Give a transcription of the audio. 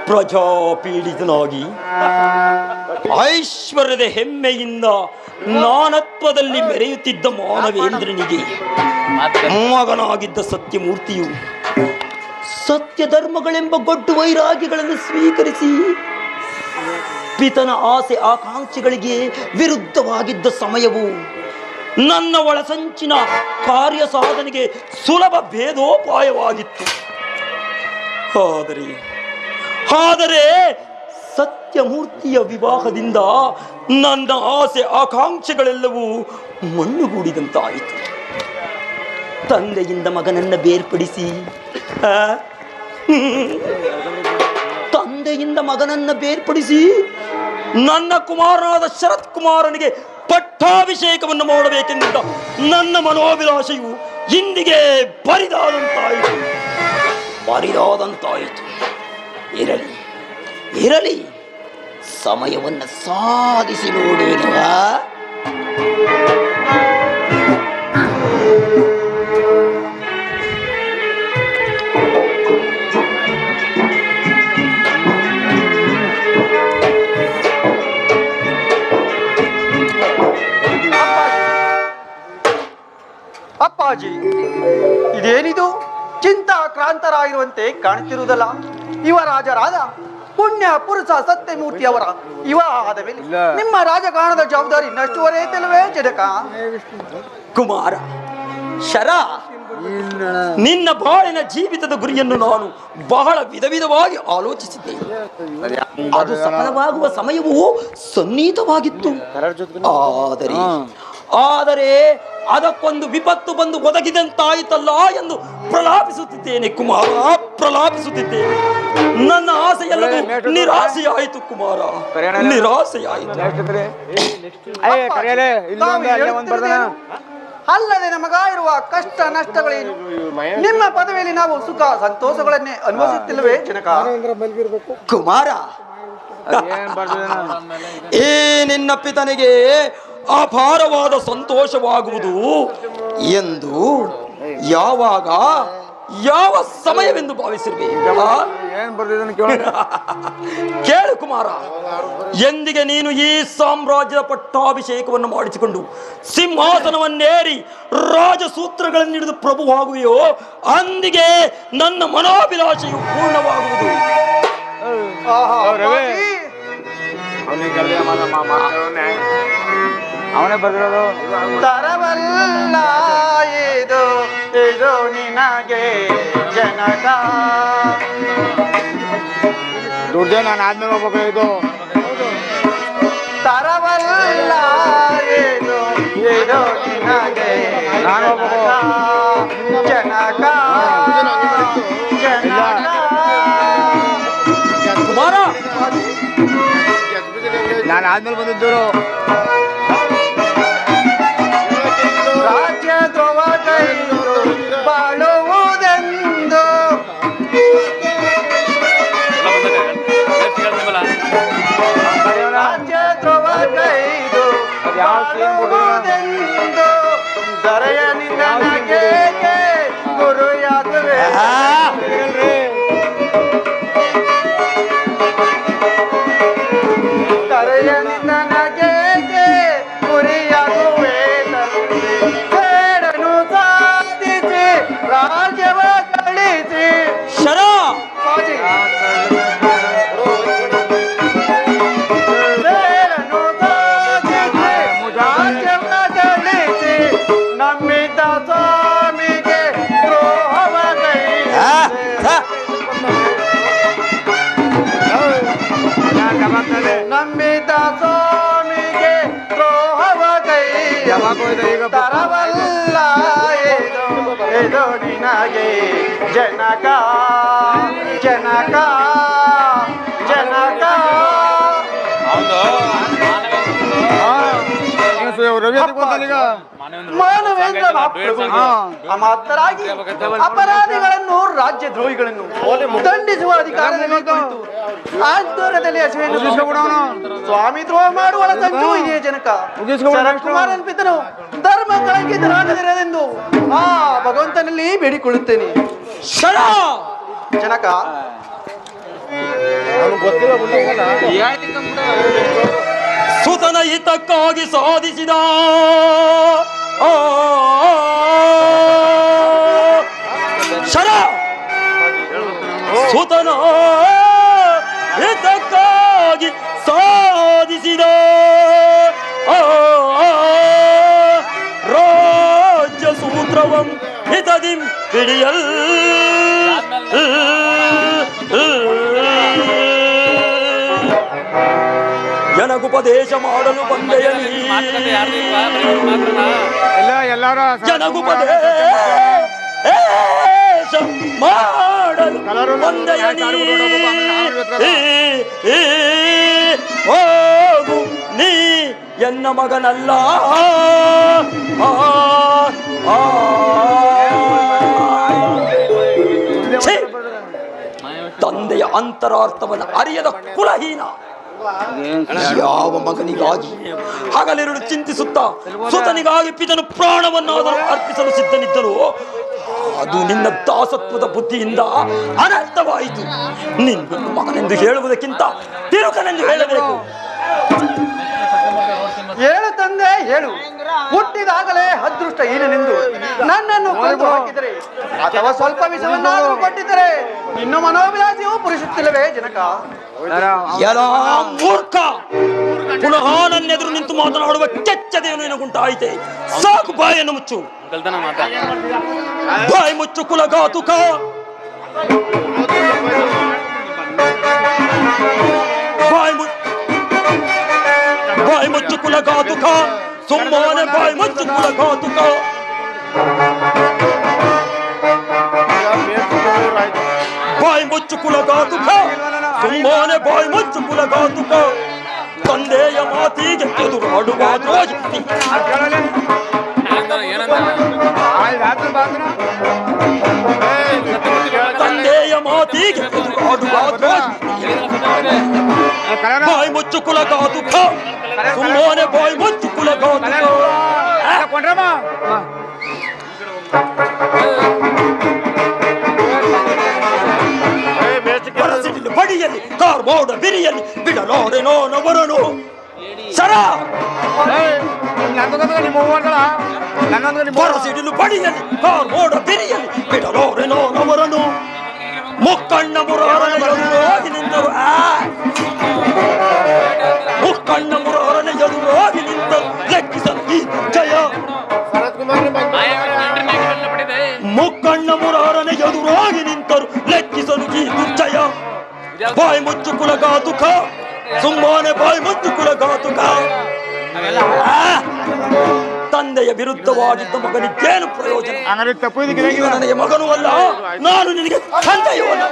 ಪ್ರಜಾಪೀಡಿತನಾಗಿ ಐಶ್ವರ್ಯದ ಹೆಮ್ಮೆಯಿಂದ ನಾನತ್ವದಲ್ಲಿ ಮೆರೆಯುತ್ತಿದ್ದ ಮಾನವೇಂದ್ರನಿಗೆ ಮಗನಾಗಿದ್ದ ಸತ್ಯಮೂರ್ತಿಯು ಸತ್ಯ ಧರ್ಮಗಳೆಂಬ ಗೊಡ್ಡು ವೈರಾಗ್ಯಗಳನ್ನು ಸ್ವೀಕರಿಸಿ ಪಿತನ ಆಸೆ ಆಕಾಂಕ್ಷೆಗಳಿಗೆ ವಿರುದ್ಧವಾಗಿದ್ದ ಸಮಯವು ನನ್ನ ಒಳಸಂಚಿನ ಕಾರ್ಯ ಸಾಧನೆಗೆ ಸುಲಭ ಭೇದೋಪಾಯವಾಗಿತ್ತು. ಆದರೆ ಸತ್ಯಮೂರ್ತಿಯ ವಿವಾಹದಿಂದ ನನ್ನ ಆಸೆ ಆಕಾಂಕ್ಷೆಗಳೆಲ್ಲವೂ ಮಣ್ಣುಗೂಡಿದಂತಾಯಿತು. ತಂದೆಯಿಂದ ಮಗನನ್ನು ಬೇರ್ಪಡಿಸಿ ನನ್ನ ಕುಮಾರನಾದ ಶರತ್ ಕುಮಾರನಿಗೆ ಪಟ್ಟಾಭಿಷೇಕವನ್ನು ಮಾಡಬೇಕೆಂದಿದ್ದ ನನ್ನ ಮನೋಭಿಲಾಷೆಯು ಇಂದಿಗೆ ಬರಿದಾದಂತಾಯಿತು. ಇರಲಿ ಸಮಯವನ್ನು ಸಾಧಿಸಿ ನೋಡುವೆನು. ಅಪ್ಪಾಜಿ, ಇದೇನಿದು? ಚಿಂತಾಕ್ರಾಂತರಾಗಿರುವಂತೆ ಕಾಣುತ್ತಿರುವುದಲ್ಲ. ಯುವರಾಜರಾದ ಪುಣ್ಯ ಪುರುಷ ಸತ್ಯಮೂರ್ತಿಯವರ ವಿವಾಹದ ಮೇಲೆ ನಿಮ್ಮ ರಾಜಕಾರಣದ ಜವಾಬ್ದಾರಿ ಇನ್ನಷ್ಟು ಹೊರೆಯುತ್ತಲ್ವೇ ಜನಕ? ಕುಮಾರ ಶರ, ನಿನ್ನ ಬಾಳಿನ ಜೀವಿತದ ಗುರಿಯನ್ನು ನಾನು ಬಹಳ ವಿಧವಾಗಿ ಆಲೋಚಿಸಿದ್ದೇನೆ. ಅದು ಸಫಲವಾಗುವ ಸಮಯವು ಸನ್ನಿಹಿತವಾಗಿತ್ತು. ಆದರೆ ಅದಕ್ಕೊಂದು ವಿಪತ್ತು ಬಂದು ಒದಗಿದಂತಾಯಿತಲ್ಲ ಎಂದು ಪ್ರಲಾಪಿಸುತ್ತಿದ್ದೇನೆ ಕುಮಾರ, ಪ್ರಲಾಪಿಸುತ್ತಿದ್ದೇನೆ. ನನ್ನ ಆಸೆಯೆಲ್ಲವೂ ನಿರಾಸೆಯಾಯಿತು ಕುಮಾರ, ನಿರಾಸೆಯಾಯಿತು. ಅಲ್ಲದೆ ನಮಗ ಇರುವ ಕಷ್ಟ ನಷ್ಟಗಳೇನು? ನಿಮ್ಮ ಪದವಿಯಲ್ಲಿ ನಾವು ಸುಖ ಸಂತೋಷಗಳನ್ನೇ ಅನುಭವಿಸುತ್ತಿಲ್ಲವೇ ಜನಕ? ಕುಮಾರ, ಈ ನಿನ್ನ ಪಿತನಿಗೆ ಅಪಾರವಾದ ಸಂತೋಷವಾಗುವುದು ಎಂದು ಯಾವಾಗ ಯಾವ ಸಮಯವೆಂದು ಭಾವಿಸಿರ್ಬೇಕು? ಕೇಳು ಕುಮಾರ, ಎಂದಿಗೆ ನೀನು ಈ ಸಾಮ್ರಾಜ್ಯದ ಪಟ್ಟಾಭಿಷೇಕವನ್ನು ಮಾಡಿಸಿಕೊಂಡು ಸಿಂಹಾಸನವನ್ನೇರಿ ರಾಜಸೂತ್ರಗಳನ್ನು ಹಿಡಿದು ಪ್ರಭುವಾಗುವೆಯೋ ಅಂದಿಗೆ ನನ್ನ ಮನೋಭಿಲಾಷೆಯು ಪೂರ್ಣವಾಗುವುದು. ಅವನೇ ಬರ್ದಿರೋದು. ತರವಲ್ಲ ಇದು ನಿನಗೆ ಜನಕ, ದುಡ್ಡೇ ನಾನು ಆದ್ಮೇಲೆ ಹೋಗ್ಬೇಕು. ಇದು ತರವಲ್ಲ ಇದು ನಿನಗೆ ನಾನು ಹೋಗ್ಬೇಕು. ಜನಕ ಕುಮಾರ, ನಾನು ಆದ್ಮೇಲೆ ಬಂದಿದ್ದರು. ರಾಜ್ಯ ಧ್ರುವ ಕೈದು ಬಾಳುವುದೆಂದು ರಾಜ್ಯ ಧ್ರುವ ಕೈದು ಬಾಳುವುದೆಂದು ದರೆಯ ನಿನಗೆ ಗುರುಯಾಗುವೆ. ದರೆಯ ನನಗೆ ಗುರಿಯಾಗುವೆ. ಬೇಡನು ಸಾಧಿಸಿ ರಾಜ್ಯವ ಗಳಿಸಿ ಶರ, ಬೇಡನು ಸಾಧಿಸಿ ರಾಜ್ಯವ ಗಳಿಸಿ ನಂಬಿದ ಸ್ವಾಮಿಗೆ ದ್ರೋಹವ ನಂಬಿದ ಸ್ವಾಮಿಗೆ ದ್ರೋಹವ ತರವಲ್ಲ ಇದು ನಿನಗೆ ಜನಕ ಜನಕ ಜನಕ. ಮಾನವೇಂದ್ರ ಅಮಾತ್ಯರಾಗಿ ಅಪರಾಧಿಗಳನ್ನು ರಾಜ್ಯ ದ್ರೋಹಿಗಳನ್ನು ದಂಡಿಸುವ ಅಧಿಕಾರದಲ್ಲಿ ಕುಳಿತು ಆಧ್ವರ್ಯದಲ್ಲಿ ಸ್ವಾಮಿ ದ್ರೋಹ ಮಾಡುವ ಸಂಚು ಇದೆ ಜನಕ. ಶರತ್ಕುಮಾರನ್ ಪಿತನು ಧರ್ಮ ಕಳಂಕಿತರಾಗದಿರದೆಂದು ಆ ಭಗವಂತನಲ್ಲಿ ಬೇಡಿಕೊಳ್ಳುತ್ತೇನೆ ಶರ. ಜನಕ. ಸುತನ ಹಿತಕ್ಕಾಗಿ ಸಾಧಿಸಿದ ಶರ ಸುತನ ಹಿತಕ್ಕಾಗಿ ಸಾಧಿಸಿದ ರಾಜ್ಯ ಸೂತ್ರವಂ ಹಿತದಿಂ ಹಿಡಿಯಲ್ ಜನಗುಪದೇಶ ಮಾಡಲು ಬಂದೆಯ ಎಲ್ಲರೂ ಜನಗುಪದೇಶ ಮಾಡಲು ಬಂದೆಯ ಹೋಗು ನೀ ಎನ್ನ ಮಗನಲ್ಲ ತಂದೆಯ ಅಂತರಾರ್ಥವನ್ನು ಅರಿಯದ ಕುಲಹೀನ ಯಾವ ಮಗನಿಗಾಗಿ ಹಗಲಿರುಳು ಚಿಂತಿಸುತ್ತಾ ಸುತನಿಗಾಗಿ ಪಿತನು ಪ್ರಾಣವನ್ನಾದರೂ ಅರ್ಪಿಸಲು ಸಿದ್ಧನಿದ್ದನು. ಅದು ನಿನ್ನ ದಾಸತ್ವದ ಬುದ್ಧಿಯಿಂದ ಅನರ್ಥವಾಯಿತು. ನಿನ್ನನ್ನು ಮಗನೆಂದು ಹೇಳುವುದಕ್ಕಿಂತ ತಿರುಕನೆಂದು ಹೇಳಬೇಕು. ಹೇಳು ತಂದೆ ಹೇಳು, ಹುಟ್ಟಿದಾಗಲೇ ಅದೃಷ್ಟ ಹೀನನೆಂದು ನನ್ನನ್ನು ಕೊಂದು ಹಾಕಿದರೆ ಅಥವಾ ಸ್ವಲ್ಪ ವಿಷವನ್ನಾದರೂ ಕೊಟ್ಟಿದ್ದರೆ ಇನ್ನು ಮನೋಭಿಲಾಷೆಯೂ ಪುರುಷುತ್ತಿಲ್ಲವೇ ಜನಕ? ಎಲ್ಲ ಮೂರ್ಖ, ಪುನಃ ನನ್ನೆದುರು ನಿಂತು ಮಾತನಾಡುವ ಕೆಚ್ಚದೇನು ನಿನಗುಂಟಾಯಿತೆ. ಸಾಕು, ಬಾಯನ್ನು ಮುಚ್ಚು. ಬಾಯಿ ಮುಚ್ಚು ಕುಲಘಾತುಕ. ಬಾಯಿ ಮುಚ್ಚು ಕುಲಘಾತುಕ. ಸುಮ್ಮನೆ ಬಾಯಿ ಮುಚ್ಚು ಕುಲಘಾತುಕ. ಬಾಯಿ ಮುಚ್ಚು ಕುಲಘಾತುಕ. ಸುಮ್ಮನೆ ಬಾಯಿ ಮುಚ್ಚು ಕುಲಘಾತುಕ. ತಂದೆಯ ಮಾತಿಗೆ ಎದುರಾಡುವ ದ್ರೋಹಿ. ತಂದೆಯ ಮಾತಿಗೆ ಎದುರಾಡುವ ದ್ರೋಹಿ. ಬಾಯಿ ಮುಚ್ಚು ಕುಲಘಾತುಕ. ಸುಮ್ಮನೆ ಬಾಯಿ ಮುಚ್ಚು ಕುಲಘಾತುಕ. ಬಡಿಯಲ್ಲಿ ಕಾರ್ಮೋಡ ಬಿರಿಯಲ್ಲಿ ಬಿಡಲಾರೆನೋ ನವರನು. ಸರ ಬರಸಿಡಿಲು ಬಡಿಯಲ್ಲಿ ಕಾರ್ಮೋಡ ಬಿರಿಯಲ್ಲಿ ಬಿಡಲಾರೆನೋ ನವರನು. ಮುಕ್ಕಣ್ಣ ಮುರಾರನ ಎದುರಾಗಿ ನಿಂತರು. ಮುಕ್ಕಣ್ಣ ಮುರಾರನ ಎದುರಾಗಿ ನಿಂತರು. ಲೆಕ್ಕಿಸಲು ಈ ಜಯ. ಮುಕ್ಕಣ್ಣ ಮುರಾರನ ಎದುರಾಗಿ ನಿಂತರು. ಲೆಕ್ಕಿಸಲು ಈ ದುರ್ಜಯ. ಬಾಯಿ ಮುಚ್ಚು ಕುಲಘಾತುಕ. ಸುಮ್ಮನೆ ಬಾಯಿ ಮುಚ್ಚು ಕುಲಘಾತುಕ. ತಂದೆಯ ವಿರುದ್ಧವಾಗಿದ್ದ ಮಗನಿಗೇನು ಪ್ರಯೋಜನ? ನನಗೆ ಮಗನೂ ಅಲ್ಲ, ನಾನು ನಿನಗೆ ತಂದೆಯೂ ಅಲ್ಲ.